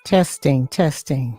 Testing, testing.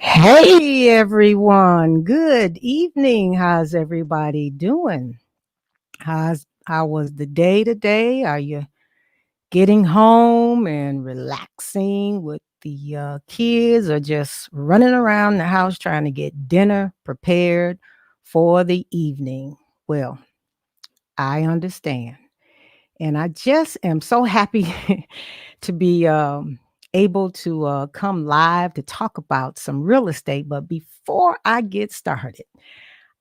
Hey everyone, good evening. How's everybody doing? How was the day today? Are you getting home and relaxing with the kids, or just running around the house trying to get dinner prepared for the evening? Well, I understand. And I just am so happy to be able to come live to talk about some real estate. But before I get started,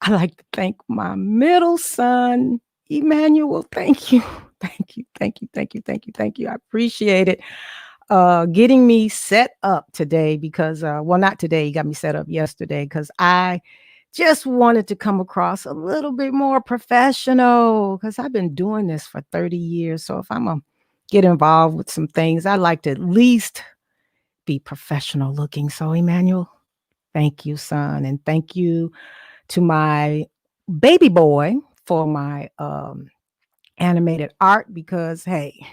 I like to thank my middle son, Emmanuel. Thank you. Thank you. Thank you. Thank you. Thank you. Thank you. I appreciate it. Getting me set up today because, well, not today. He got me set up yesterday because I just wanted to come across a little bit more professional because I've been doing this for 30 years. So if I'm going to get involved with some things, I like to at least be professional looking. So, Emmanuel, thank you, son. And thank you to my baby boy for my animated art because, hey,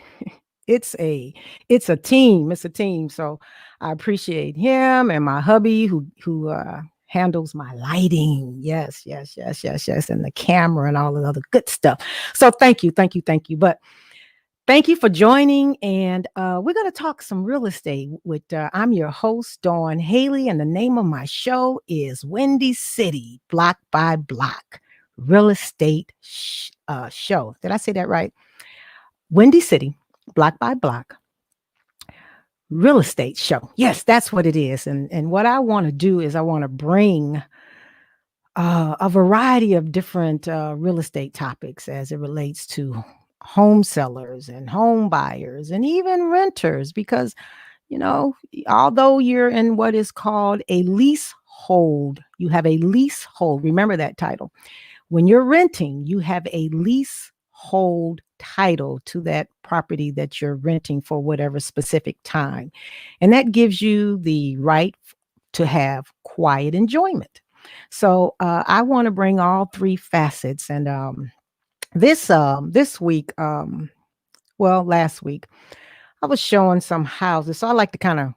it's a it's a team. It's a team. So I appreciate him and my hubby who handles my lighting. Yes, yes, yes, yes, yes, and the camera and all the other good stuff. So thank you, thank you, thank you. But thank you for joining, and we're going to talk some real estate. With I'm your host Dawn Haley, and the name of my show is Windy City Block by Block Real Estate Show. Did I say that right? Windy City Block by Block Real Estate Show. Yes, that's what it is. And what I want to do is I want to bring a variety of different real estate topics as it relates to home sellers and home buyers and even renters, because although you're in what is called a leasehold, you have a leasehold. Remember that title. When you're renting, you have a leasehold title to that property that you're renting for whatever specific time. And that gives you the right to have quiet enjoyment. So I want to bring all three facets. And this week, well, last week, I was showing some houses. So I like to kind of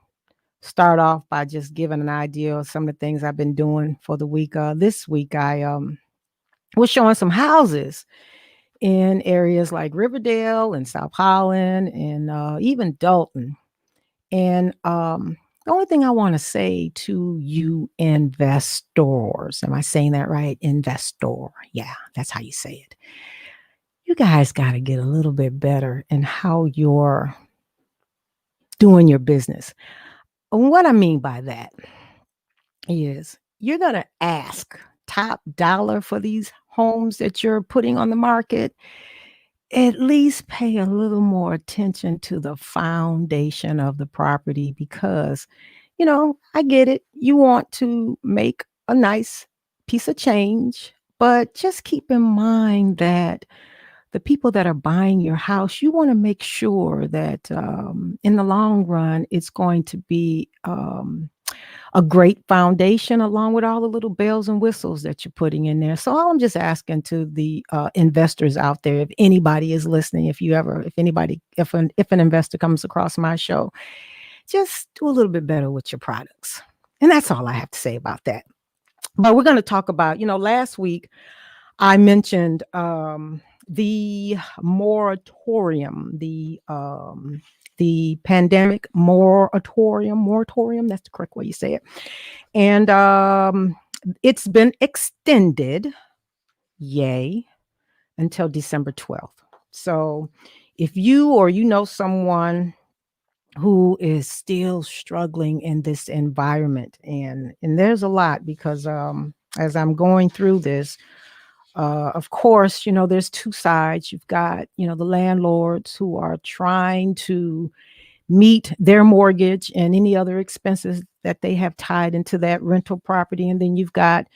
start off by just giving an idea of some of the things I've been doing for the week. This week, I was showing some houses in areas like Riverdale and South Holland and even Dalton. And the only thing I want to say to you investors, am I saying that right? Investor. Yeah, that's how you say it. You guys got to get a little bit better in how you're doing your business. And what I mean by that is you're going to ask top dollar for these homes that you're putting on the market. At least pay a little more attention to the foundation of the property, because I get it. You want to make a nice piece of change, but just keep in mind that the people that are buying your house, you want to make sure that in the long run, it's going to be a great foundation along with all the little bells and whistles that you're putting in there. So all I'm just asking to the investors out there, if anybody is listening, if an investor comes across my show, just do a little bit better with your products. And that's all I have to say about that. But we're going to talk about, last week I mentioned the moratorium, the pandemic moratorium. That's the correct way you say it. And it's been extended, yay, until December 12th. So if you or you know someone who is still struggling in this environment, and there's a lot, because as I'm going through this, of course, there's two sides. You've got, the landlords who are trying to meet their mortgage and any other expenses that they have tied into that rental property. And then you've got,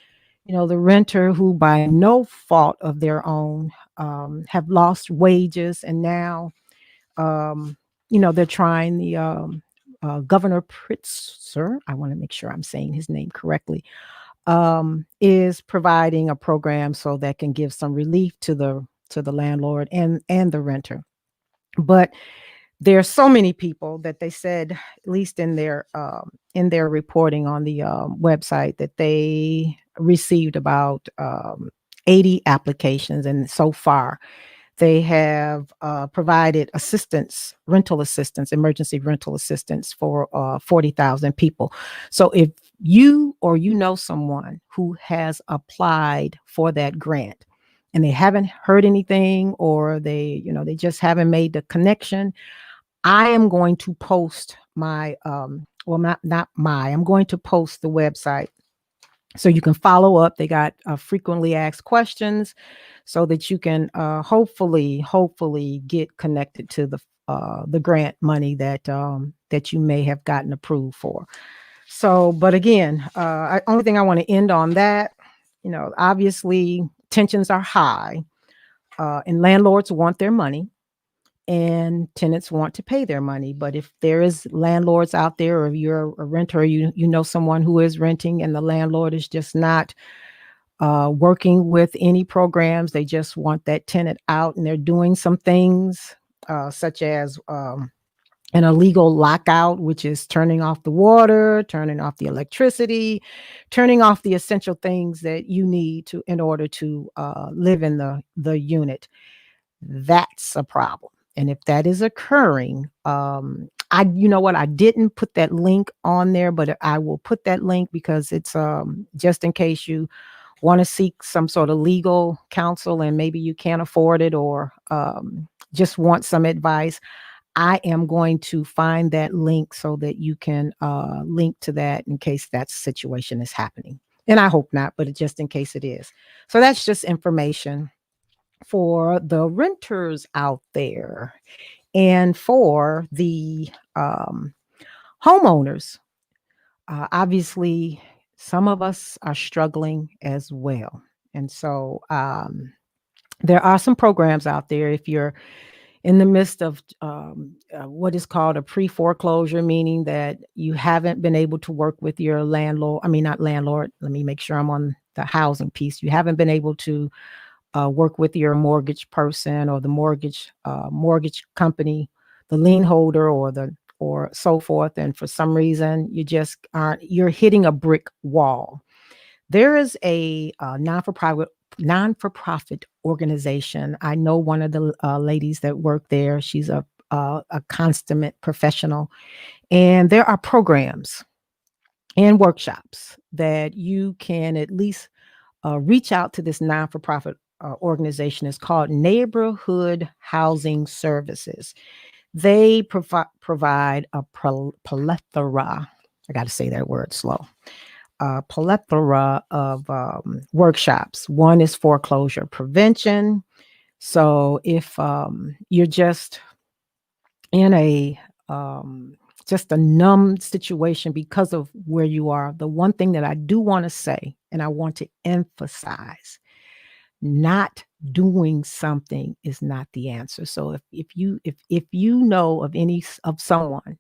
the renter who, by no fault of their own, have lost wages. And now, they're trying the Governor Pritzker, I want to make sure I'm saying his name correctly, is providing a program so that can give some relief to the landlord and the renter. But there are so many people that they said, at least in their reporting on the website, that they received about 80 applications, and so far they have provided rental assistance, emergency rental assistance for 40,000 people. So if you or you know someone who has applied for that grant and they haven't heard anything, or they just haven't made the connection, I am going to post I'm going to post the website so you can follow up. They got frequently asked questions so that you can hopefully get connected to the grant money that you may have gotten approved for. So, but again, only thing I want to end on that, obviously tensions are high, and landlords want their money and tenants want to pay their money. But if there is landlords out there, or if you're a renter, or you know someone who is renting and the landlord is just not working with any programs, they just want that tenant out, and they're doing some things such as an illegal lockout, which is turning off the water, turning off the electricity, turning off the essential things that you need in order to live in the unit. That's a problem. And if that is occurring, you know what, I didn't put that link on there, but I will put that link because it's just in case you want to seek some sort of legal counsel and maybe you can't afford it, or just want some advice. I am going to find that link so that you can link to that in case that situation is happening. And I hope not, but just in case it is. So that's just information for the renters out there, and for the homeowners. Obviously, some of us are struggling as well. And so there are some programs out there. If you're in the midst of what is called a pre-foreclosure, meaning that you haven't been able to work with your landlord, I mean, not landlord, let me make sure I'm on the housing piece. You haven't been able to work with your mortgage person, or the mortgage company, the lien holder, or so forth. And for some reason, you're hitting a brick wall. There is a non-for-profit organization. I know one of the ladies that work there. She's a consummate professional, and there are programs and workshops that you can at least reach out to. This non-for-profit organization is called Neighborhood Housing Services. They provide a plethora, I got to say that word slow, plethora of workshops. One is foreclosure prevention. So if you're just in a just a numb situation because of where you are. The one thing that I do want to say, and I want to emphasize, not doing something is not the answer. So if you know of of someone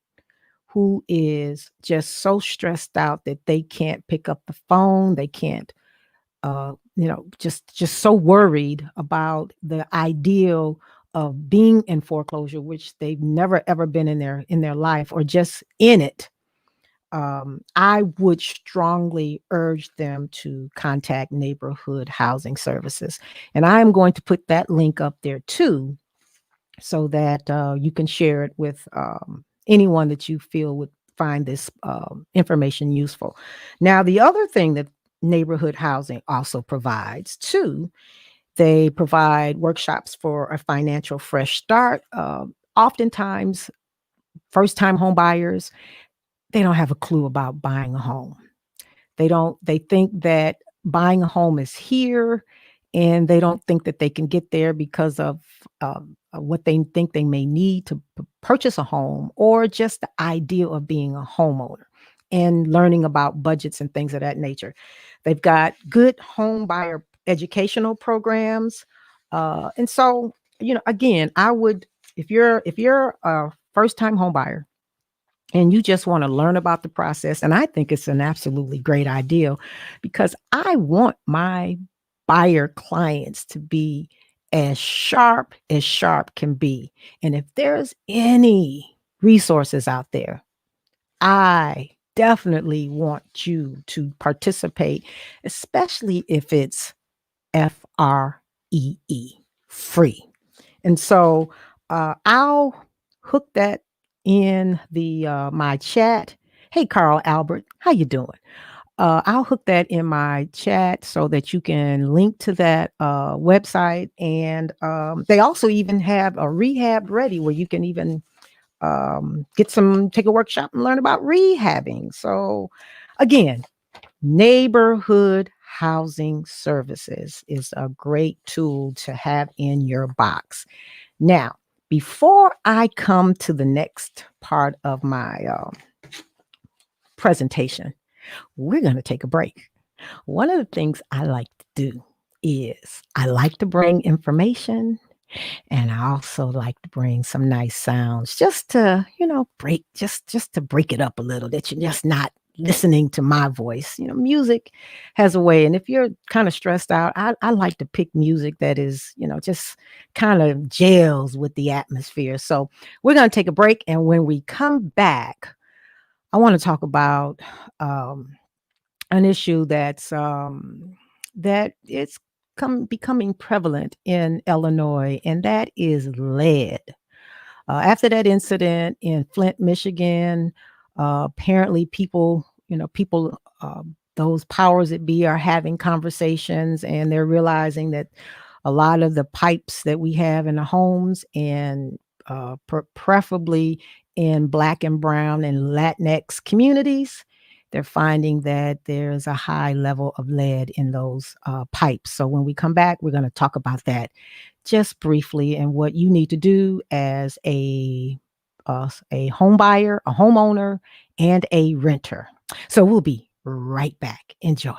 who is just so stressed out that they can't pick up the phone, they can't just so worried about the ideal of being in foreclosure, which they've never ever been in their life or just in it. I would strongly urge them to contact neighborhood housing services. And I'm going to put that link up there too, so that you can share it with anyone that you feel would find this information useful. Now, the other thing that neighborhood housing also provides too, they provide workshops for a financial fresh start. Oftentimes, first time home buyers, they don't have a clue about buying a home. They think that buying a home is here, and they don't think that they can get there because of what they think they may need to purchase a home, or just the idea of being a homeowner and learning about budgets and things of that nature. They've got good home buyer educational programs. And so, again, I would, if you're a first time home buyer and you just want to learn about the process, and I think it's an absolutely great idea, because I want my buyer clients to be as sharp can be. And if there's any resources out there, I definitely want you to participate, especially if it's FREE, free. And so I'll hook that in the my chat. Hey, Carl Albert, how you doing? I'll hook that in my chat so that you can link to that website. And they also even have a rehab ready where you can even take a workshop and learn about rehabbing. So, again, neighborhood housing services is a great tool to have in your box. Now, before I come to the next part of my presentation, we're going to take a break. One of the things I like to do is I like to bring information, and I also like to bring some nice sounds just to, break just to break it up a little, that you're just not listening to my voice. Music has a way. And if you're kind of stressed out, I like to pick music that is, just kind of gels with the atmosphere. So we're going to take a break. And when we come back, I want to talk about an issue that it's becoming prevalent in Illinois, and that is lead. After that incident in Flint, Michigan, apparently those powers that be are having conversations, and they're realizing that a lot of the pipes that we have in the homes, and preferably in Black and Brown and Latinx communities, they're finding that there's a high level of lead in those pipes. So when we come back, we're going to talk about that just briefly, and what you need to do as a home buyer, a homeowner, and a renter. So we'll be right back. Enjoy.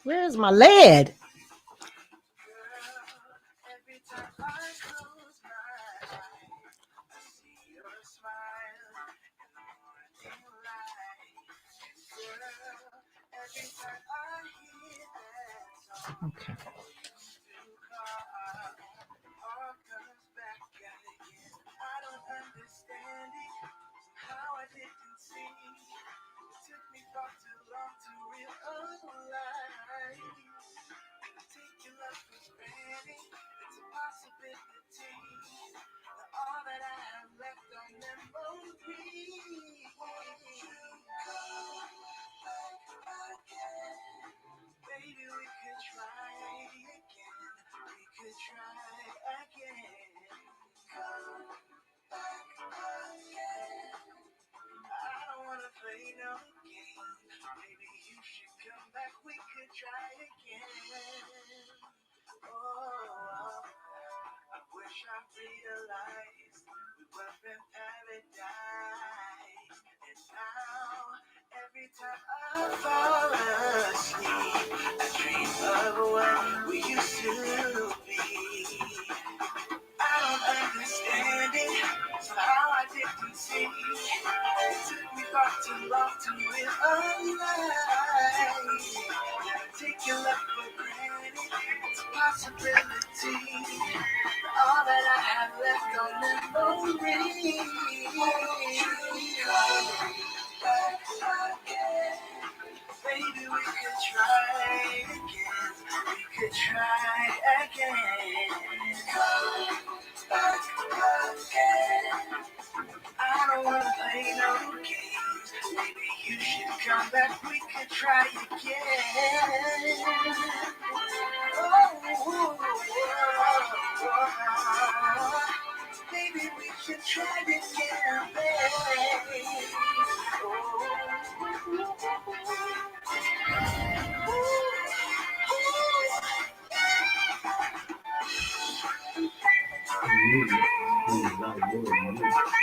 Where's my lead? Okay.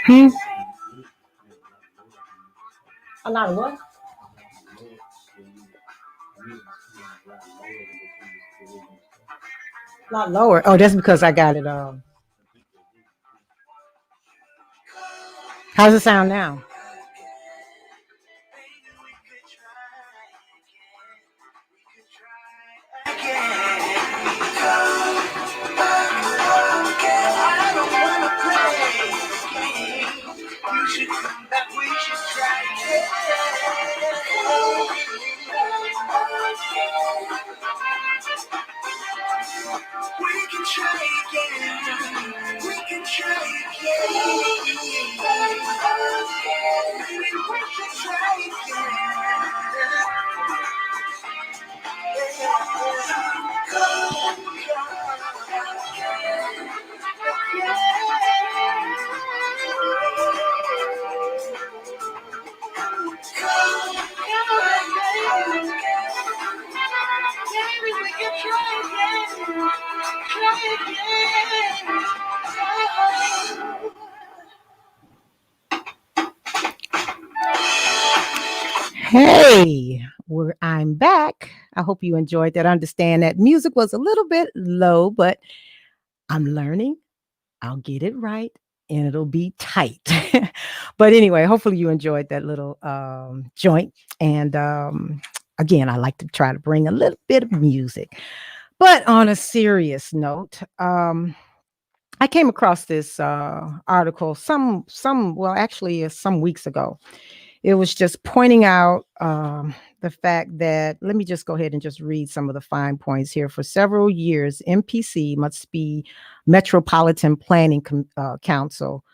Hmm? A lot of what? A lot lower. Oh, that's because I got it. How's it sound now? Hey, I'm back. I hope you enjoyed that. Understand that music was a little bit low, but I'm learning. I'll get it right and it'll be tight. But anyway, hopefully you enjoyed that little joint. And again, I like to try to bring a little bit of music. But on a serious note, I came across this article well, actually, some weeks ago. It was just pointing out the fact that, let me just go ahead and just read some of the fine points here. For several years, MPC must be Metropolitan Planning Council.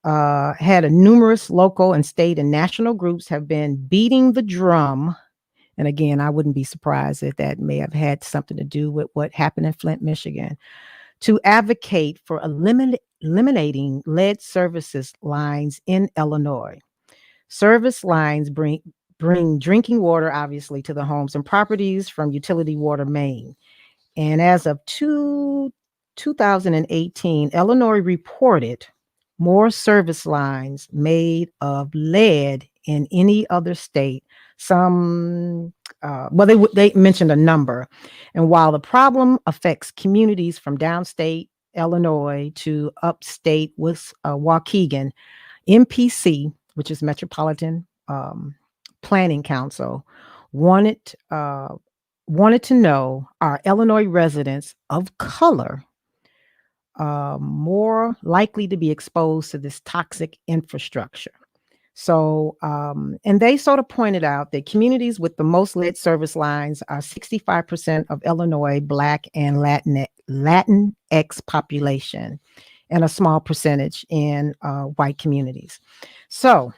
Had a numerous local and state and national groups have been beating the drum. And again, I wouldn't be surprised if that may have had something to do with what happened in Flint, Michigan, to advocate for eliminating lead services lines in Illinois. Service lines bring drinking water, obviously, to the homes and properties from utility water main. And as of 2018, Illinois reported more service lines made of lead in any other state. Some, well, they mentioned a number. And while the problem affects communities from downstate Illinois to upstate Waukegan, MPC, which is Metropolitan Planning Council, wanted uh, wanted to know, are Illinois residents of color more likely to be exposed to this toxic infrastructure? So, and they sort of pointed out that communities with the most lead service lines are 65% of Illinois Black and Latinx population, and a small percentage in white communities. So,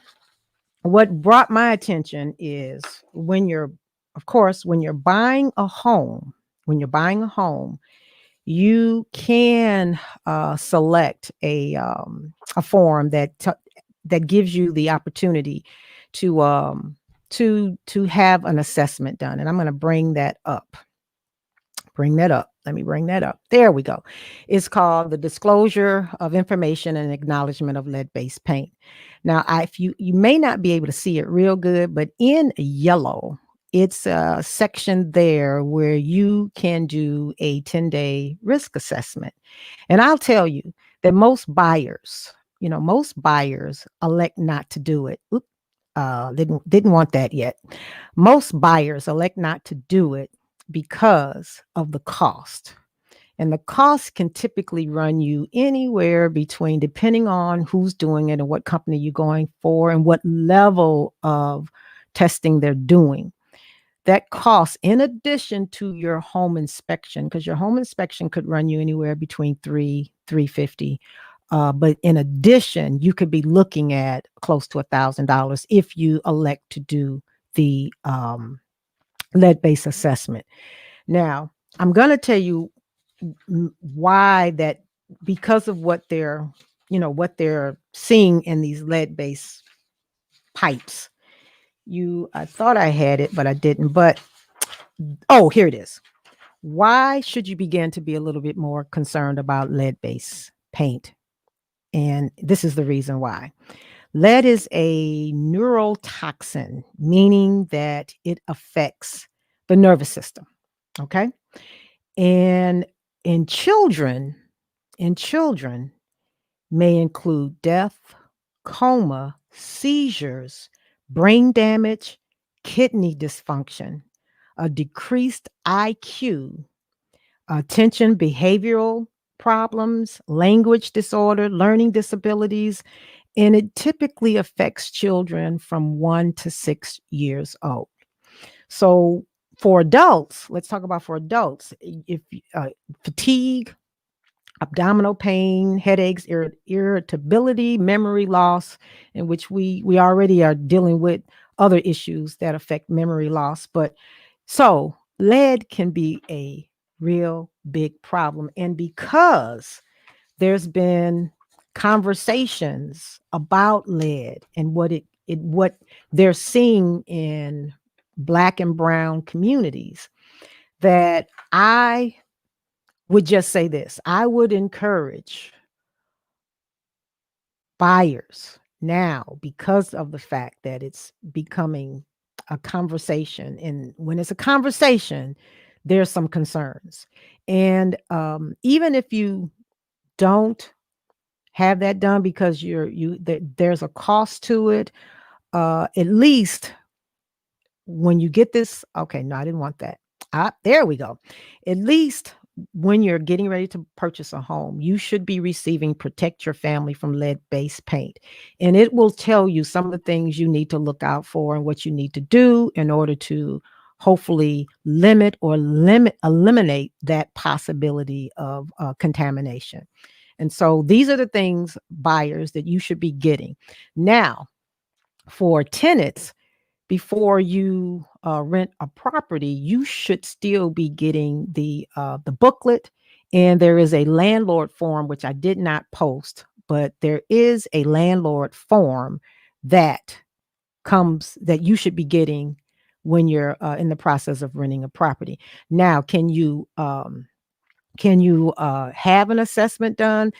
what brought my attention is, of course, when you're buying a home, you can select a form that gives you the opportunity to to have an assessment done. And I'm going to bring that up. Bring that up. Let me bring that up. There we go. It's called the Disclosure of Information and Acknowledgement of Lead-Based Paint. Now, if you may not be able to see it real good, but in yellow, it's a section there where you can do a 10-day risk assessment. And I'll tell you that most buyers elect not to do it. Oop, didn't want that yet. Most buyers elect not to do it because of the cost. And the cost can typically run you anywhere between, depending on who's doing it and what company you're going for and what level of testing they're doing. That cost, in addition to your home inspection, because your home inspection could run you anywhere between $350. But in addition, you could be looking at close to $1,000 if you elect to do the lead-based assessment. Now, I'm going to tell you why that, because of what they're seeing in these lead-based pipes. I thought I had it, but I didn't. But oh, here it is. Why should you begin to be a little bit more concerned about lead-based paint? And this is the reason why. Lead is a neurotoxin, meaning that it affects the nervous system. Okay. And in children, may include death, coma, seizures, brain damage, kidney dysfunction, a decreased IQ, attention behavioral problems, language disorder, learning disabilities, and it typically affects children from 1 to 6 years old. So for adults, let's talk about for adults. If fatigue, abdominal pain, headaches, irritability, memory loss, in which we already are dealing with other issues that affect memory loss. But so lead can be a real big problem. And because there's been conversations about lead and what they're seeing in Black and brown communities, that I would just say this. I would encourage buyers now, because of the fact that it's becoming a conversation. And when it's a conversation, there's some concerns. And even if you don't have that done because there's a cost to it, at least when you get this, okay, no, I didn't want that. There we go. At least when you're getting ready to purchase a home, you should be receiving Protect Your Family from Lead-Based Paint. And it will tell you some of the things you need to look out for and what you need to do in order to hopefully eliminate that possibility of contamination. And so these are the things, buyers, that you should be getting. Now, for tenants, before you rent a property, you should still be getting the booklet, and there is a landlord form which I did not post, but there is a landlord form that you should be getting when you're in the process of renting a property. Now, can you have an assessment done?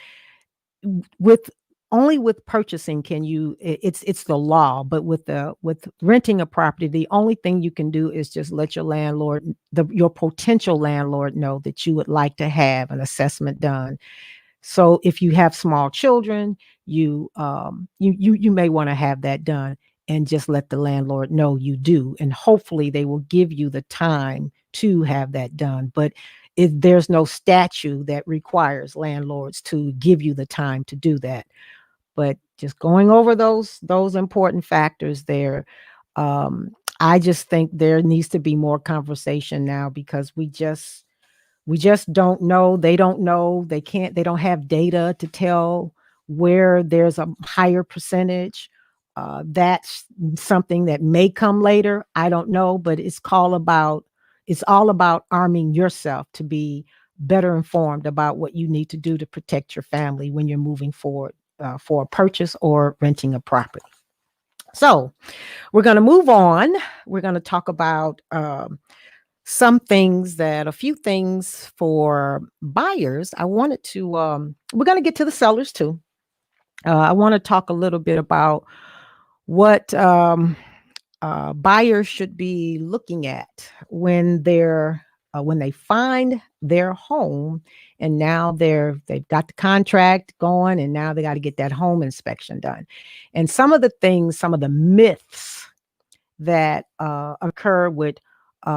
With Only with purchasing can you, it's the law, but with renting a property, the only thing you can do is just let your your potential landlord know that you would like to have an assessment done. So if you have small children, you may want to have that done and just let the landlord know you do, and hopefully they will give you the time to have that done. But there's no statute that requires landlords to give you the time to do that. But just going over those important factors there, I just think there needs to be more conversation now, because we just don't know. They don't know. They don't have data to tell where there's a higher percentage. That's something that may come later. I don't know, but it's all about arming yourself to be better informed about what you need to do to protect your family when you're moving forward for a purchase or renting a property. So we're going to move on. We're going to talk about a few things for buyers. I wanted to, we're going to get to the sellers too. I want to talk a little bit about what buyers should be looking at when they find their home, and now they've got the contract going, and now they got to get that home inspection done. And some of the myths that occur with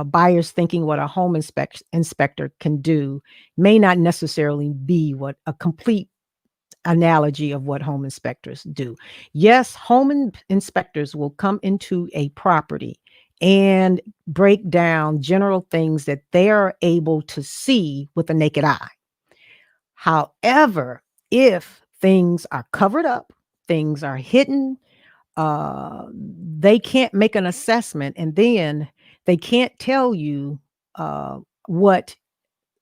buyers thinking what a home inspector can do may not necessarily be what a complete analogy of what home inspectors do. Yes, inspectors will come into a property and break down general things that they are able to see with the naked eye. However, if things are covered up, things are hidden, they can't make an assessment, and then they can't tell you what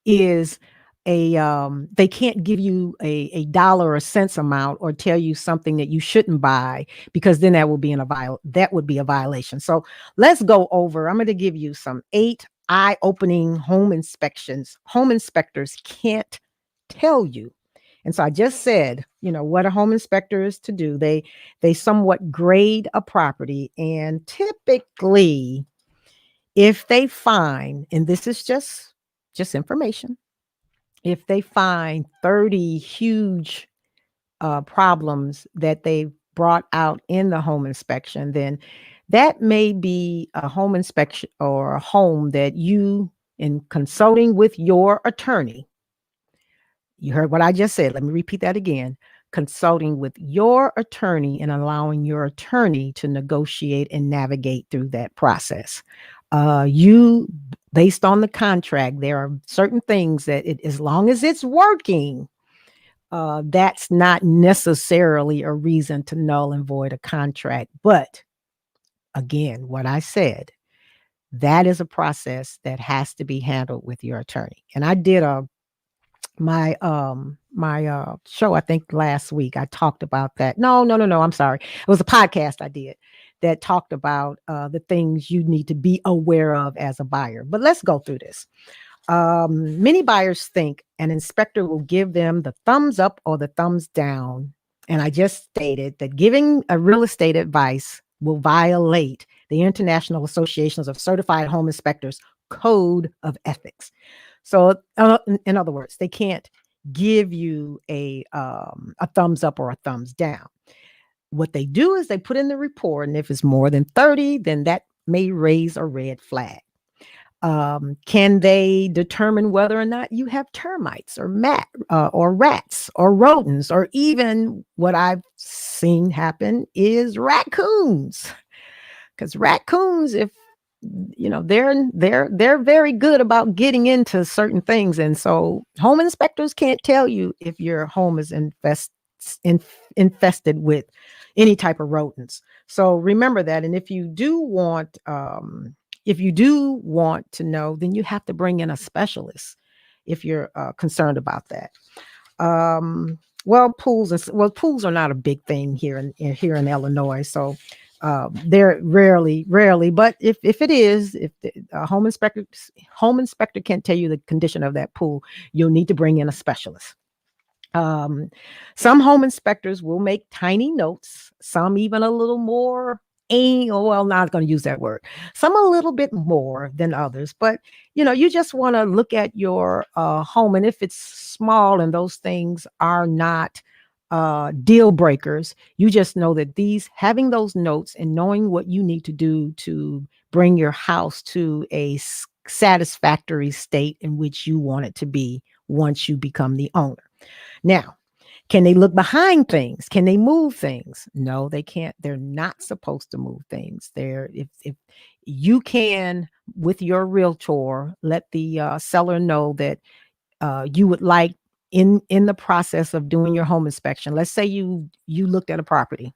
is they can't give you a dollar or cents amount or tell you something that you shouldn't buy, because then that would be a violation. So let's go over. I'm going to give you some 8 eye-opening home inspectors can't tell you. And so I just said, what a home inspector is to do. They somewhat grade a property, and typically if they find, and this is just information, if they find 30 huge problems that they brought out in the home inspection, then that may be a home inspection or a home that you, in consulting with your attorney, you heard what I just said. Let me repeat that again. Consulting with your attorney and allowing your attorney to negotiate and navigate through that process. Based on the contract, there are certain things that as long as it's working, that's not necessarily a reason to null and void a contract. But again, what I said, that is a process that has to be handled with your attorney. And I did my show, I think last week, I talked about that. No, I'm sorry. It was a podcast I did that talked about the things you need to be aware of as a buyer. But let's go through this. Many buyers think an inspector will give them the thumbs up or the thumbs down. And I just stated that giving a real estate advice will violate the International Associations of Certified Home Inspectors Code of Ethics. So, in other words, they can't give you a thumbs up or a thumbs down. What they do is they put in the report, and if it's more than 30, then that may raise a red flag. Can they determine whether or not you have termites or or rats or rodents, or even what I've seen happen is raccoons? Because raccoons, if they're very good about getting into certain things, and so home inspectors can't tell you if your home is infested with any type of rodents. So remember that. And if you do want to know, then you have to bring in a specialist if you're concerned about that. Pools are not a big thing here in Illinois, so they're rarely, but if it is, if the home inspector can't tell you the condition of that pool, you'll need to bring in a specialist. Some home inspectors will make tiny notes, some even a little more, not going to use that word, some a little bit more than others, but you just want to look at your home, and if it's small and those things are not deal breakers, you just know that having those notes and knowing what you need to do to bring your house to a satisfactory state in which you want it to be once you become the owner. Now, can they look behind things? Can they move things? No, they can't. They're not supposed to move things. If you can, with your realtor, let the seller know that you would like, in the process of doing your home inspection. Let's say you looked at a property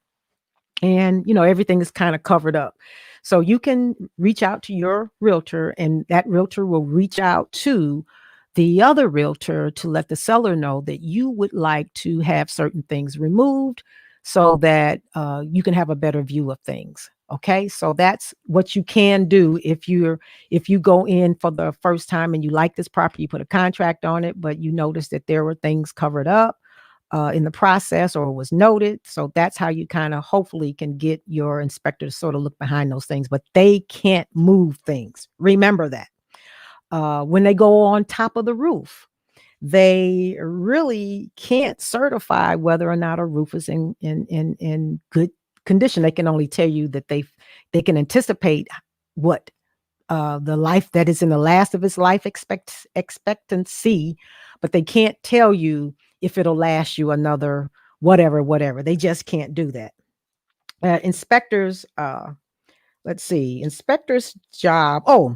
and everything is kind of covered up. So you can reach out to your realtor, and that realtor will reach out to the other realtor to let the seller know that you would like to have certain things removed, so that you can have a better view of things. Okay, so that's what you can do if you go in for the first time and you like this property, you put a contract on it, but you notice that there were things covered up in the process or was noted. So that's how you kind of hopefully can get your inspector to sort of look behind those things, but they can't move things. Remember that. When they go on top of the roof, they really can't certify whether or not a roof is in good condition. They can only tell you that they can anticipate what the life that is in the last of its life expectancy, but they can't tell you if it'll last you another whatever. They just can't do that. Inspectors, let's see, inspector's job. Oh,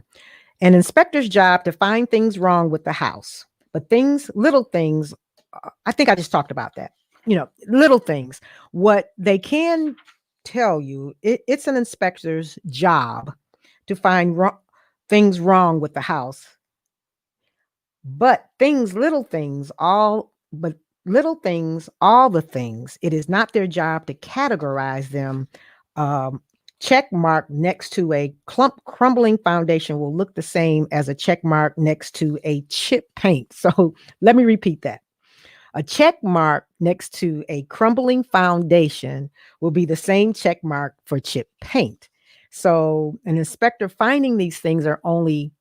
an inspector's job to find things wrong with the house, but little things, I think I just talked about that. Little things. What they can tell you, it's an inspector's job to find things wrong with the house, but all the things, it is not their job to categorize them. Check mark next to a crumbling foundation will look the same as a check mark next to a chip paint. So let me repeat that. A check mark next to a crumbling foundation will be the same check mark for chip paint. So an inspector finding these things are only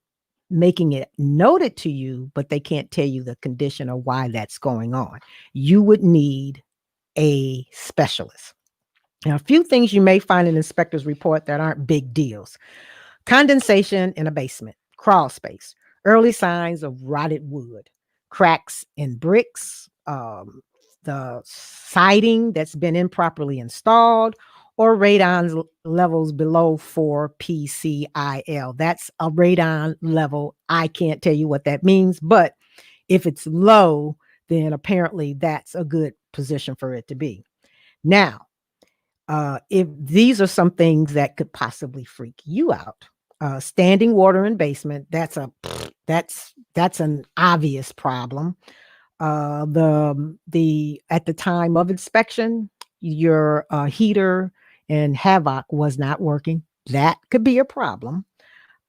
making it noted to you, but they can't tell you the condition or why that's going on. You would need a specialist. Now, a few things you may find in inspector's report that aren't big deals. Condensation in a basement, crawl space, early signs of rotted wood, cracks in bricks, the siding that's been improperly installed, or radon levels below 4 PCIL. That's a radon level. I can't tell you what that means, but if it's low, then apparently that's a good position for it to be. Now, if these are some things that could possibly freak you out, standing water in basement, that's an obvious problem. The at the time of inspection, your heater and havoc was not working. That could be a problem.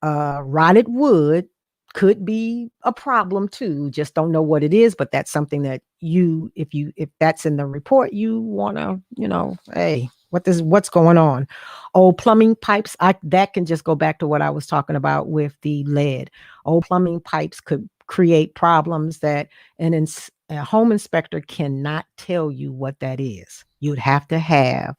Rotted wood could be a problem too. Just don't know what it is, but that's something that if that's in the report, you want to, hey, what's going on? Old plumbing pipes, that can just go back to what I was talking about with the lead. Old plumbing pipes could create problems that a home inspector cannot tell you what that is. You'd have to have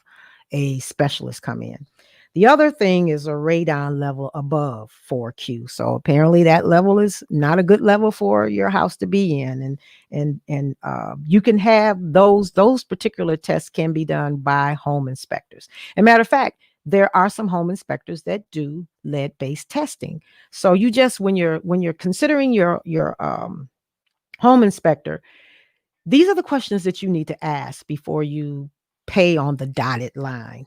a specialist come in. The other thing is a radon level above 4Q. So apparently that level is not a good level for your house to be in. And you can have those particular tests can be done by home inspectors. As a matter of fact, there are some home inspectors that do lead-based testing. So you just, when you're considering your home inspector, these are the questions that you need to ask before you pay on the dotted line.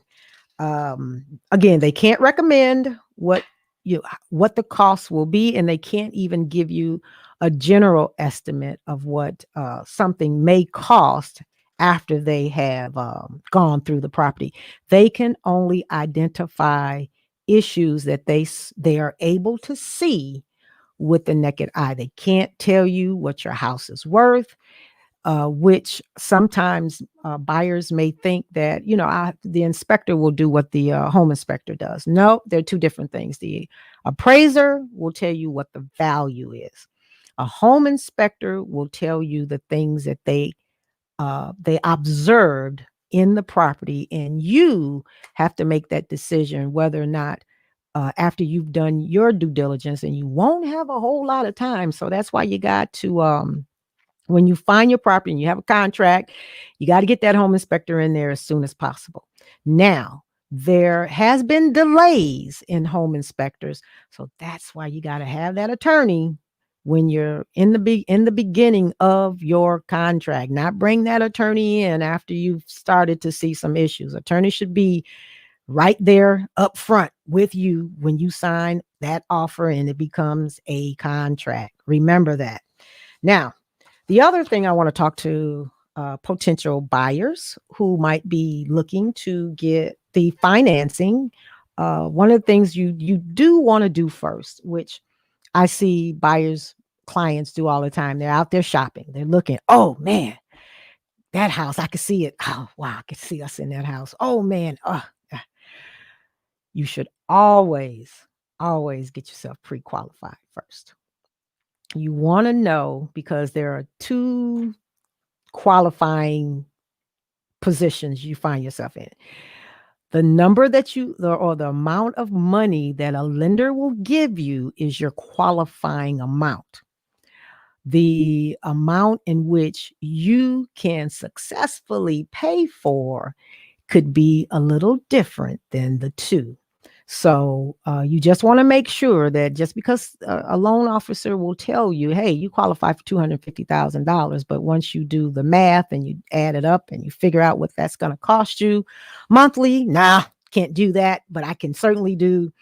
Again, they can't recommend what the cost will be, and they can't even give you a general estimate of what something may cost after they have gone through the property. They can only identify issues that they are able to see with the naked eye. They can't tell you what your house is worth. Which sometimes buyers may think that, the inspector will do what the home inspector does. No, they're two different things. The appraiser will tell you what the value is. A home inspector will tell you the things that they observed in the property, and you have to make that decision whether or not after you've done your due diligence, and you won't have a whole lot of time. So that's why you got to when you find your property and you have a contract, you got to get that home inspector in there as soon as possible. Now, there has been delays in home inspectors, so that's why you got to have that attorney when you're in the beginning of your contract. Not bring that attorney in after you've started to see some issues. Attorney should be right there up front with you when you sign that offer and it becomes a contract. Remember that. Now, the other thing I want to talk to potential buyers who might be looking to get the financing. One of the things you do want to do first, which I see buyers clients do all the time. They're out there shopping. They're looking. Oh man, that house, I could see it. Oh wow, I could see us in that house. Oh man, you should always get yourself pre-qualified first. You want to know because there are two qualifying positions you find yourself in. The number that or the amount of money that a lender will give you is your qualifying amount. The amount in which you can successfully pay for could be a little different than the two. So you just want to make sure that just because a loan officer will tell you, hey, you qualify for $250,000, but once you do the math and you add it up and you figure out what that's going to cost you monthly, nah, can't do that, but I can certainly do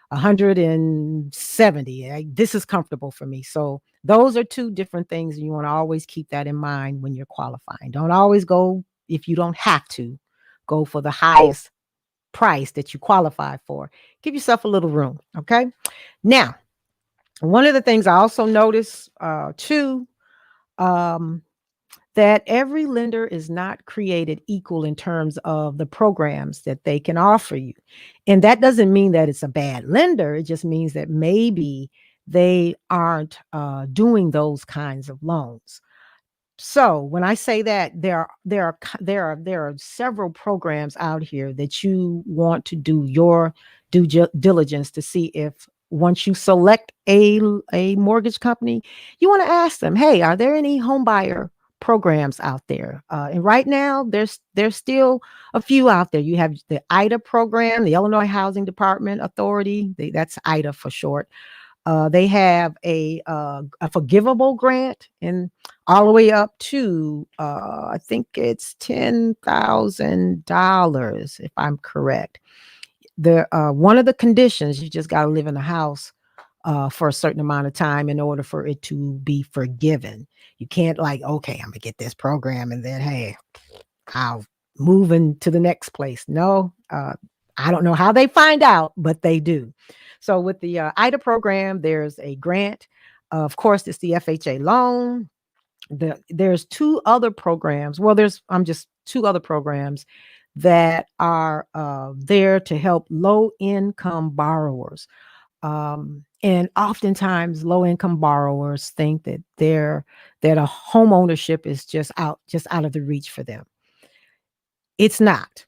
170. This is comfortable for me. So those are two different things. And you want to always keep that in mind when you're qualifying. Don't always go, if you don't have to, go for the highest price that you qualify for. Give yourself a little room. Okay. Now, one of the things I also notice too, that every lender is not created equal in terms of the programs that they can offer you. And that doesn't mean that it's a bad lender. It just means that maybe they aren't doing those kinds of loans. So when I say that, there are several programs out here that you want to do your due diligence to see if once you select a mortgage company, you want to ask them, hey, are there any home buyer programs out there? And right now, there's still a few out there. You have the IDA program, the Illinois Housing Department Authority. That's IDA for short. They have a forgivable grant and all the way up to I think it's $10,000 if I'm correct. The one of the conditions, you just got to live in a house for a certain amount of time in order for it to be forgiven. You can't like, okay, I'm gonna get this program and then hey, I'll move into the next place. No, I don't know how they find out, but they do. So with the IDA program, there's a grant. Of course, it's the FHA loan. There's two other programs. Well, there's I'm just two other programs that are there to help low income borrowers. And oftentimes low income borrowers think that a home ownership is just out of the reach for them. It's not.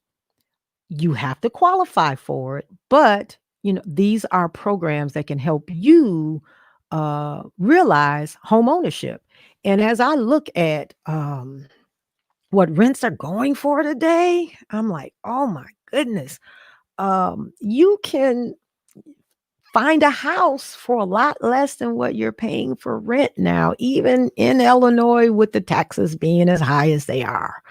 You have to qualify for it, but these are programs that can help you realize home ownership. And as I look at what rents are going for today, I'm like, oh my goodness. You can find a house for a lot less than what you're paying for rent now, even in Illinois with the taxes being as high as they are.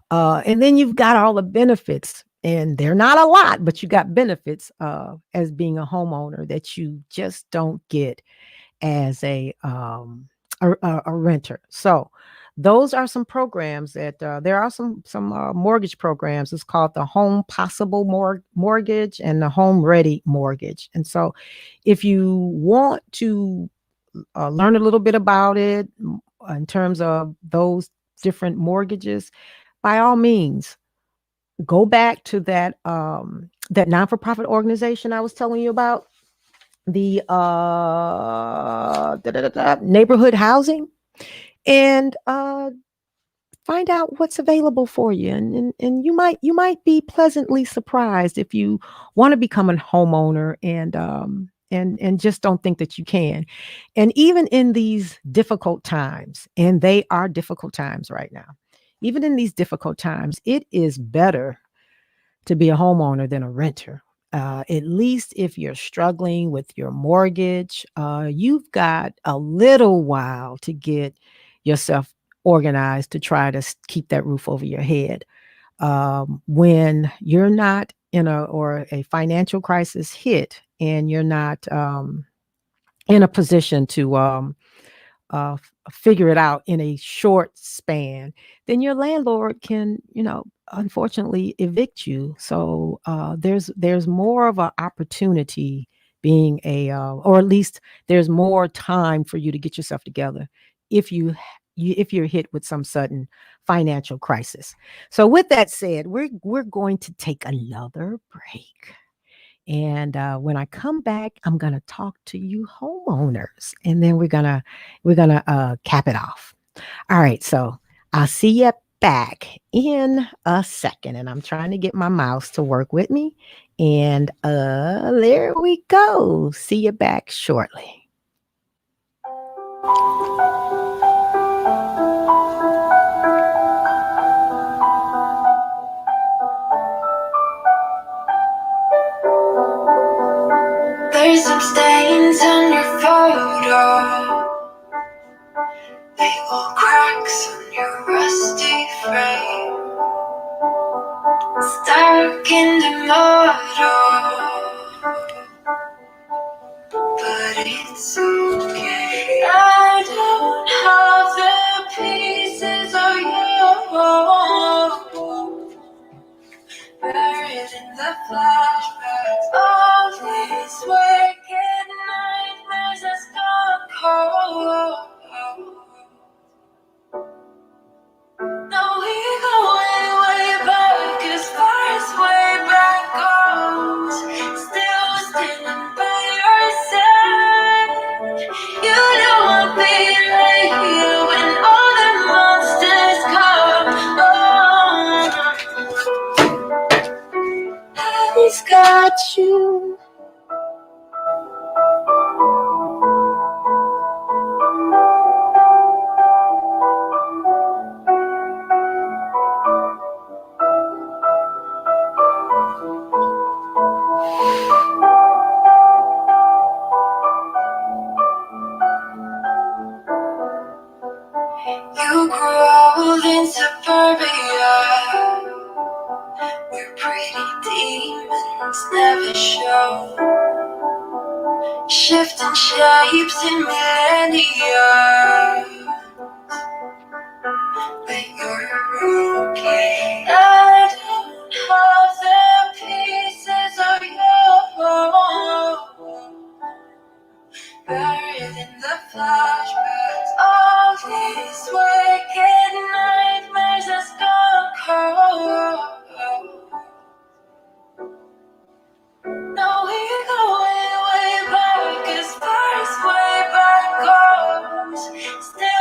And then you've got all the benefits, and they're not a lot, but you got benefits as being a homeowner that you just don't get as a renter. So those are some programs that there are some mortgage programs. It's called the Home Possible Mortgage and the Home Ready Mortgage. And so if you want to learn a little bit about it in terms of those different mortgages, by all means, go back to that non-for-profit organization I was telling you about, the neighborhood housing, and find out what's available for you. And you might be pleasantly surprised if you want to become a homeowner and just don't think that you can. And even in these difficult times, and they are difficult times right now, even in these difficult times, it is better to be a homeowner than a renter. At least if you're struggling with your mortgage, you've got a little while to get yourself organized to try to keep that roof over your head. When you're not or a financial crisis hit and you're not in a position to figure it out in a short span, then your landlord can, unfortunately evict you. So there's more of an opportunity being or at least there's more time for you to get yourself together if if you're hit with some sudden financial crisis. So with that said, we're going to take another break. And when I come back, I'm gonna talk to you homeowners, and then we're gonna cap it off. All right, so I'll see you back in a second, and I'm trying to get my mouse to work with me. And there we go. See you back shortly. There's some stains on your photo, big old cracks on your rusty frame. It's dark in the motor, but it's okay. I don't have the pieces of you buried in the flashbacks. All these wicked nightmares has gone cold. No, we go way, way back, as far as way back goes. Still standing by your side. You don't want to be like you when all the monsters come. Oh, he's got you. You grew old in suburbia, where pretty demons never show. Shifting shapes in millennia, but you're okay. I don't have the pieces of you buried in the flashbacks. All these wicked nightmares has gone cold. No, we go way, way back, as far as way back goes. Still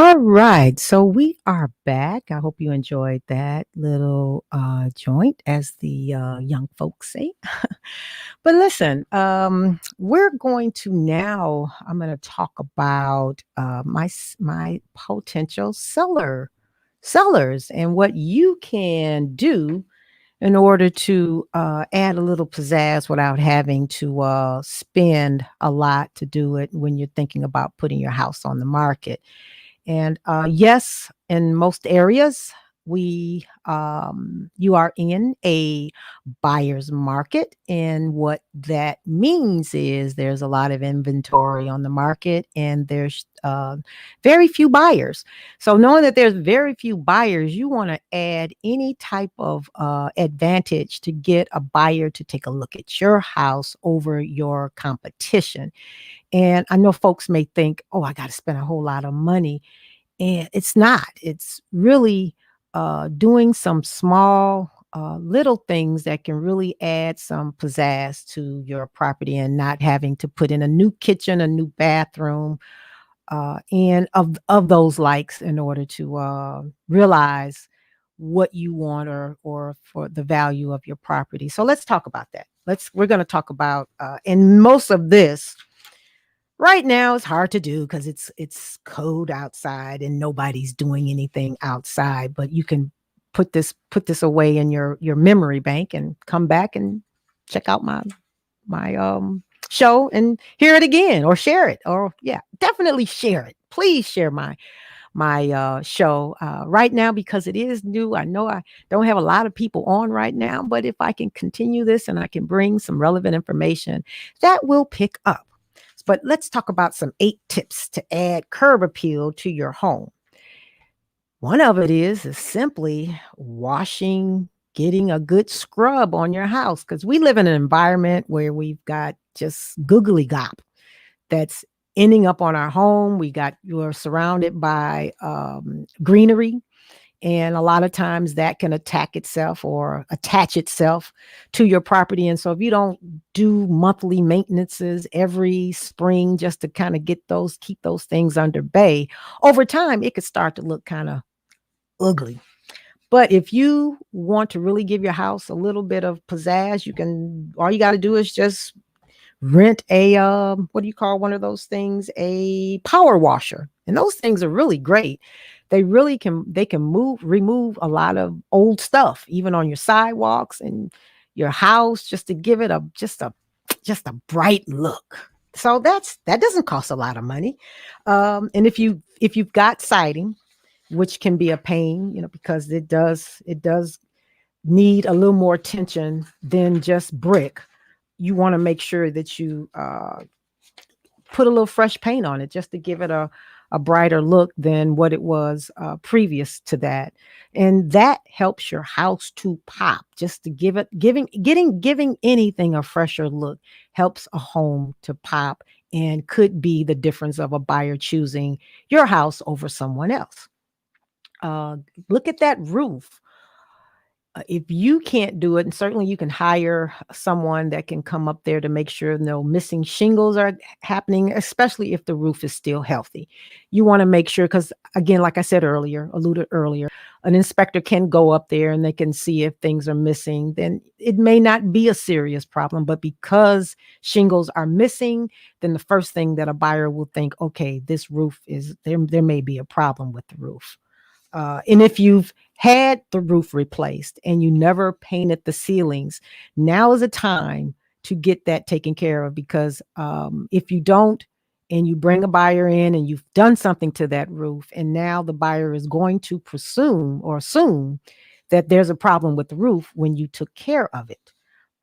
All right, so we are back. I hope you enjoyed that little joint, as the young folks say. But listen, we're going to now. I'm going to talk about my potential sellers and what you can do in order to add a little pizzazz without having to spend a lot to do it when you're thinking about putting your house on the market. And yes, in most areas, you are in a buyer's market, and what that means is there's a lot of inventory on the market, and there's very few buyers. So, knowing that there's very few buyers, you want to add any type of advantage to get a buyer to take a look at your house over your competition. And I know folks may think, oh, I got to spend a whole lot of money. And it's not. It's really doing some small, little things that can really add some pizzazz to your property, and not having to put in a new kitchen, a new bathroom, and of those likes, in order to realize what you want, or for the value of your property. So let's talk about that. We're going to talk about, and most of this right now it's hard to do because it's cold outside and nobody's doing anything outside. But you can put this away in your memory bank and come back and check out my show and hear it again, or share it, or yeah, definitely share it. Please share my show right now, because it is new. I know I don't have a lot of people on right now, but if I can continue this and I can bring some relevant information, that will pick up. But let's talk about some 8 tips to add curb appeal to your home. One of it is simply washing, getting a good scrub on your house, because we live in an environment where we've got just googly gop that's ending up on our home. You're surrounded by greenery, and a lot of times that can attack itself or attach itself to your property. And so if you don't do monthly maintenances every spring, just to kind of keep those things under bay, over time it could start to look kind of ugly. But if you want to really give your house a little bit of pizzazz, all you got to do is just rent a what do you call one of those things, a power washer. And those things are really great. They can remove a lot of old stuff, even on your sidewalks and your house, just to give it a bright look. So that doesn't cost a lot of money. And if you've got siding, which can be a pain, because it does need a little more attention than just brick. You want to make sure that you put a little fresh paint on it, just to give it a brighter look than what it was previous to that. And that helps your house to pop, just to giving anything a fresher look helps a home to pop, and could be the difference of a buyer choosing your house over someone else. Uh, Look at that roof. If you can't do it, and certainly you can hire someone that can come up there to make sure no missing shingles are happening, especially if the roof is still healthy. You want to make sure, because again, like I said earlier, alluded earlier, an inspector can go up there and they can see if things are missing. Then it may not be a serious problem, but because shingles are missing, then the first thing that a buyer will think, okay, this roof is there. There may be a problem with the roof. And if you've had the roof replaced and you never painted the ceilings, now is a time to get that taken care of. Because if you don't, and you bring a buyer in and you've done something to that roof, and now the buyer is going to presume or assume that there's a problem with the roof when you took care of it.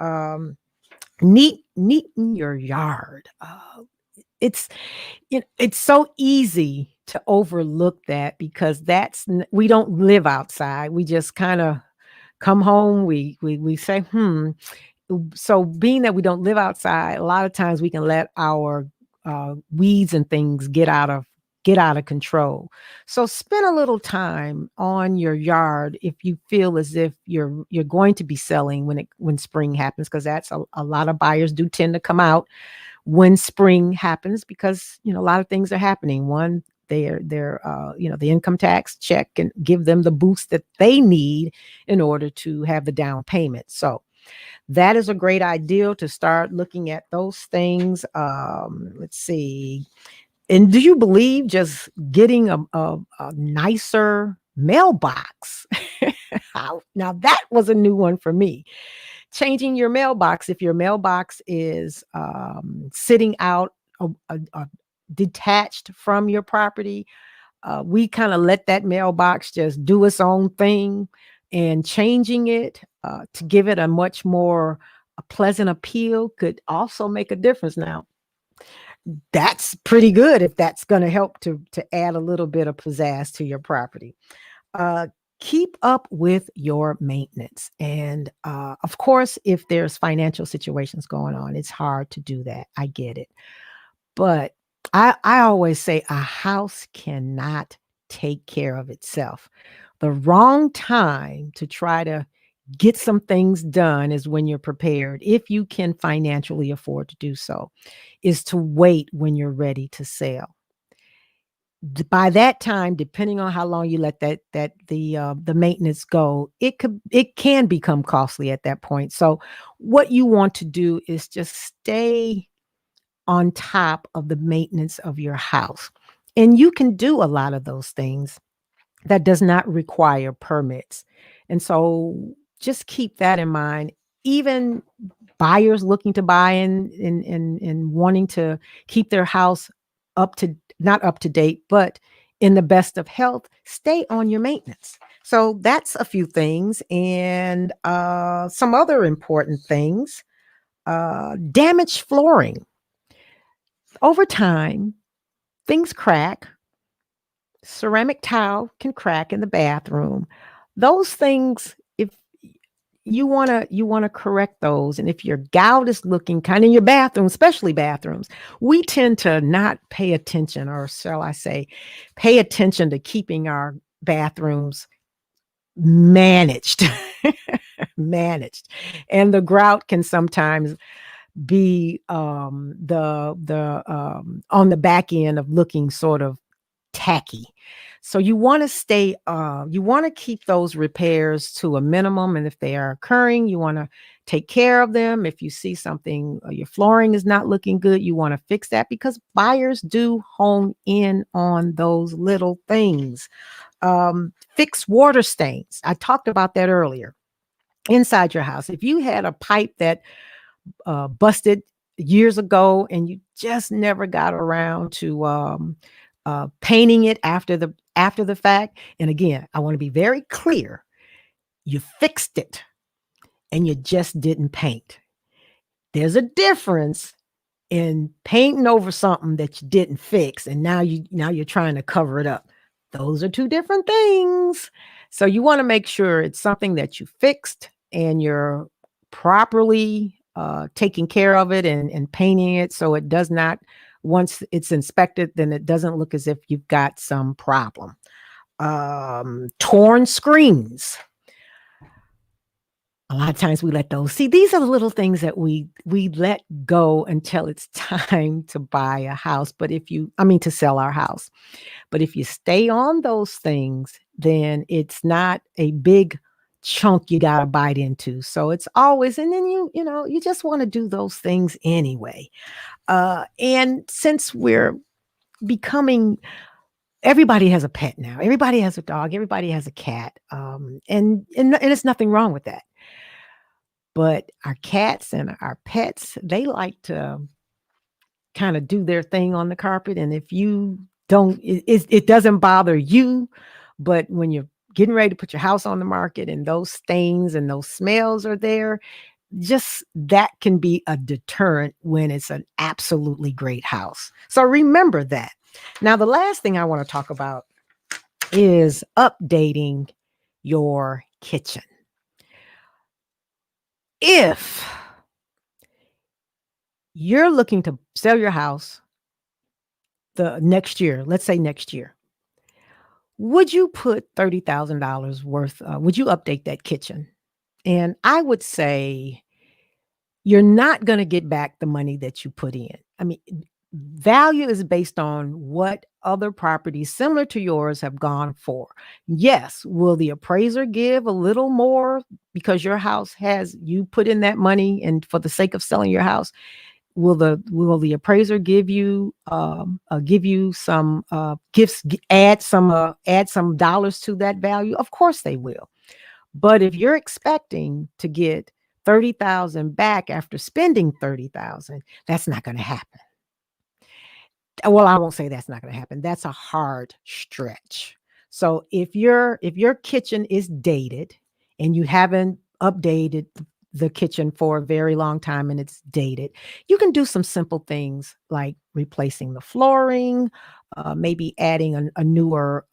Um, Neaten your yard. It's so easy to overlook that, because we don't live outside. We just kind of come home. We say, so being that we don't live outside, a lot of times we can let our weeds and things get out of control. So spend a little time on your yard if you feel as if you're going to be selling when spring happens, because that's a lot of buyers do tend to come out when spring happens, because a lot of things are happening. One, the income tax check and give them the boost that they need in order to have the down payment. So that is a great idea to start looking at those things. Let's see. And do you believe just getting a nicer mailbox? Now, that was a new one for me. Changing your mailbox, if your mailbox is sitting out detached from your property, we kind of let that mailbox just do its own thing, and changing it to give it a much more a pleasant appeal could also make a difference. Now, that's pretty good if that's going to help to add a little bit of pizzazz to your property. Uh, Keep up with your maintenance, and of course, if there's financial situations going on, it's hard to do that. I get it, but I always say a house cannot take care of itself. The wrong time to try to get some things done is when you're prepared, if you can financially afford to do so, is to wait when you're ready to sell. By that time, depending on how long you let the maintenance go, it can become costly at that point. So what you want to do is just stay on top of the maintenance of your house. And you can do a lot of those things that does not require permits. And so just keep that in mind. Even buyers looking to buy and wanting to keep their house up to not up to date, but in the best of health, stay on your maintenance. So that's a few things. And some other important things. Damaged flooring. Over time, things crack. Ceramic tile can crack in the bathroom. Those things, if you want to correct those, and if your gout is looking kind of in your bathroom, especially bathrooms, we tend to not pay attention, or shall I say, pay attention to keeping our bathrooms managed. Managed. And the grout can sometimes be the on the back end of looking sort of tacky. So you want to keep those repairs to a minimum. And if they are occurring, you want to take care of them. If you see something, your flooring is not looking good, you want to fix that, because buyers do hone in on those little things. Fix water stains. I talked about that earlier. Inside your house, if you had a pipe that busted years ago and you just never got around to painting it after the fact. And again, I want to be very clear. You fixed it and you just didn't paint. There's a difference in painting over something that you didn't fix, and now you're trying to cover it up. Those are two different things. So you want to make sure it's something that you fixed and you're properly taking care of it and painting it, so it does not, once it's inspected, then it doesn't look as if you've got some problem. Torn screens. A lot of times we let those see. These are the little things that we let go until it's time to buy a house. But to sell our house. But if you stay on those things, then it's not a big chunk you got to bite into. So it's always, and then you just want to do those things anyway. And since we're becoming, everybody has a pet now. Everybody has a dog. Everybody has a cat. And it's nothing wrong with that. But our cats and our pets, they like to kind of do their thing on the carpet. And if you don't, it doesn't bother you. But when you're getting ready to put your house on the market and those stains and those smells are there, just that can be a deterrent when it's an absolutely great house. So remember that. Now, the last thing I want to talk about is updating your kitchen. If you're looking to sell your house the next year, let's say next year, would you put $30,000 worth, would you update that kitchen? And I would say you're not going to get back the money that you put in. I mean, value is based on what other properties similar to yours have gone for. Yes, will the appraiser give a little more because your house has you put in that money and for the sake of selling your house? Will the appraiser give you some gifts, add some dollars to that value? Of course they will. But if you're expecting to get 30,000 back after spending 30,000, that's not going to happen. Well, I won't say that's not going to happen. That's a hard stretch. So if your kitchen is dated and you haven't updated the kitchen for a very long time and it's dated, you can do some simple things like replacing the flooring, maybe adding a newer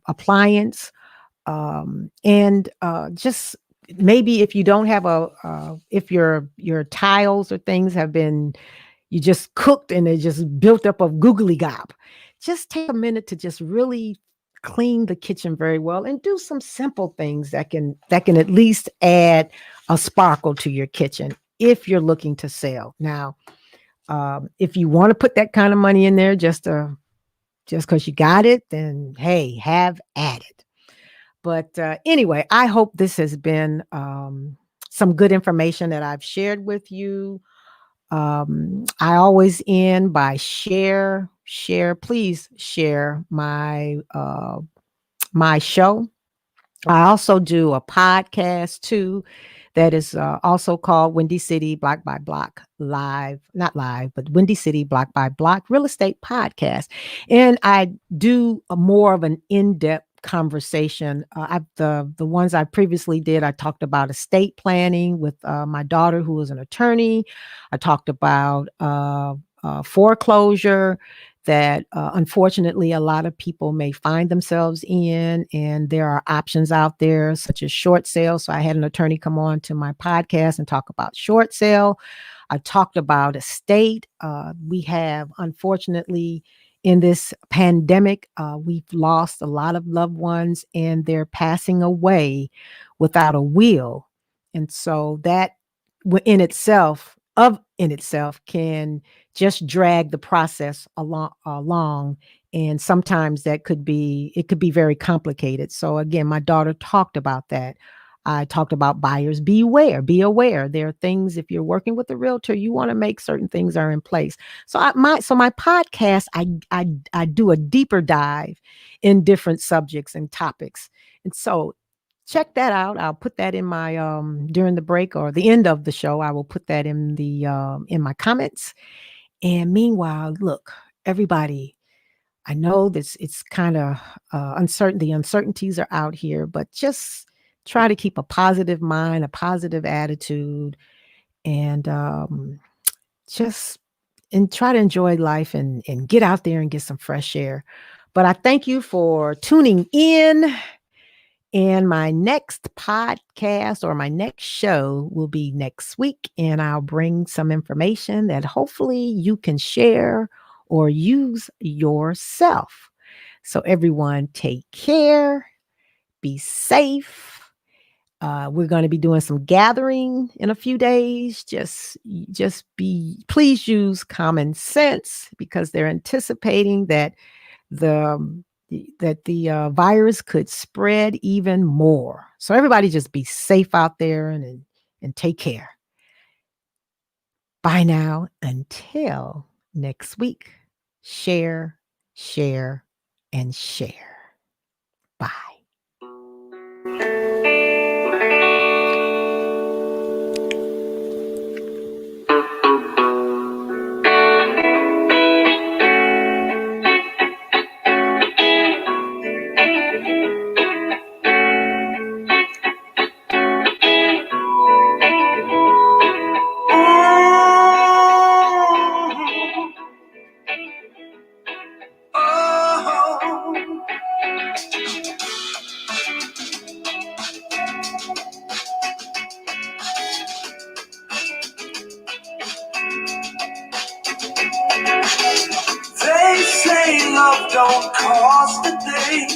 appliance, and just maybe if you don't have if your tiles or things have been you just cooked and they just built up of googly gob. Just take a minute to just really clean the kitchen very well and do some simple things that can at least add a sparkle to your kitchen if you're looking to sell. Now, if you want to put that kind of money in there just because you got it, then hey, have at it. But anyway, I hope this has been some good information that I've shared with you. I always end by please share my show. I also do a podcast too that is also called Windy City Block by Block Live, not live, but Windy City Block by Block Real Estate Podcast. And I do a more of an in-depth conversation. The ones I previously did, I talked about estate planning with my daughter, who is an attorney. I talked about foreclosure that unfortunately a lot of people may find themselves in, and there are options out there such as short sale. So I had an attorney come on to my podcast and talk about short sale. I talked about estate. We have, unfortunately, in this pandemic, we've lost a lot of loved ones and they're passing away without a will. And so that in itself can just drag the process along, and sometimes it could be very complicated. So again, my daughter talked about that. I talked about buyers beware, be aware. There are things, if you're working with a realtor, you want to make certain things are in place. So my podcast, I do a deeper dive in different subjects and topics. And so check that out. I'll put that in my during the break or the end of the show. I will put that in my comments. And meanwhile, look, everybody, I know this it's kind of uncertain. The uncertainties are out here, but just try to keep a positive mind, a positive attitude, and just and try to enjoy life and get out there and get some fresh air. But I thank you for tuning in. And my next podcast or my next show will be next week. And I'll bring some information that hopefully you can share or use yourself. So, everyone, take care, be safe. We're going to be doing some gathering in a few days. Please use common sense because they're anticipating that the the virus could spread even more. So everybody just be safe out there and take care. Bye now until next week. Share, share, and share. Bye. They say love don't cost a thing.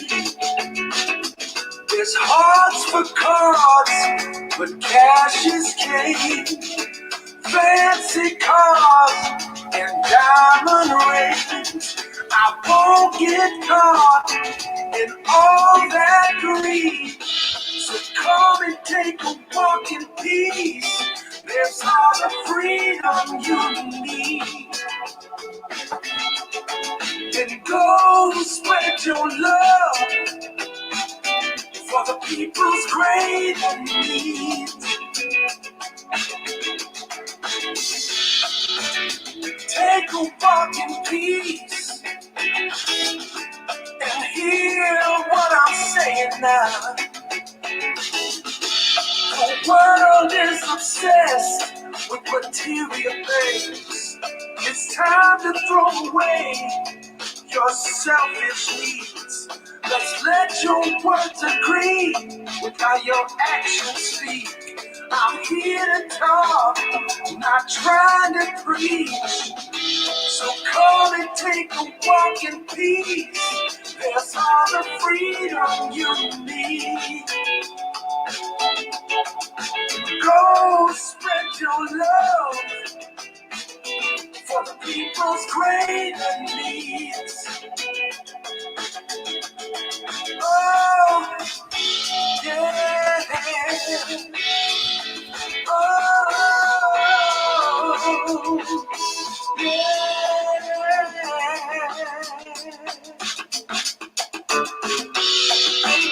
There's hearts for cards, but cash is king. Fancy cars and diamond rings. I won't get caught in all that greed. So come and take a walk in peace. There's all the freedom you need. Then go spread your love for the people's great need. Take a walk in peace and hear what I'm saying now. The world is obsessed with material things. It's time to throw away your selfish needs. Let's let your words agree with how your actions speak. I'm here to talk, not trying to preach. So come and take a walk in peace. There's all the freedom you need. Go spread your love for the people's greater needs. Oh, yeah. Oh, yeah.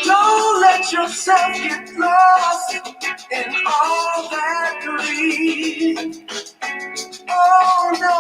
Don't let yourself get lost in all that greed. Oh, no.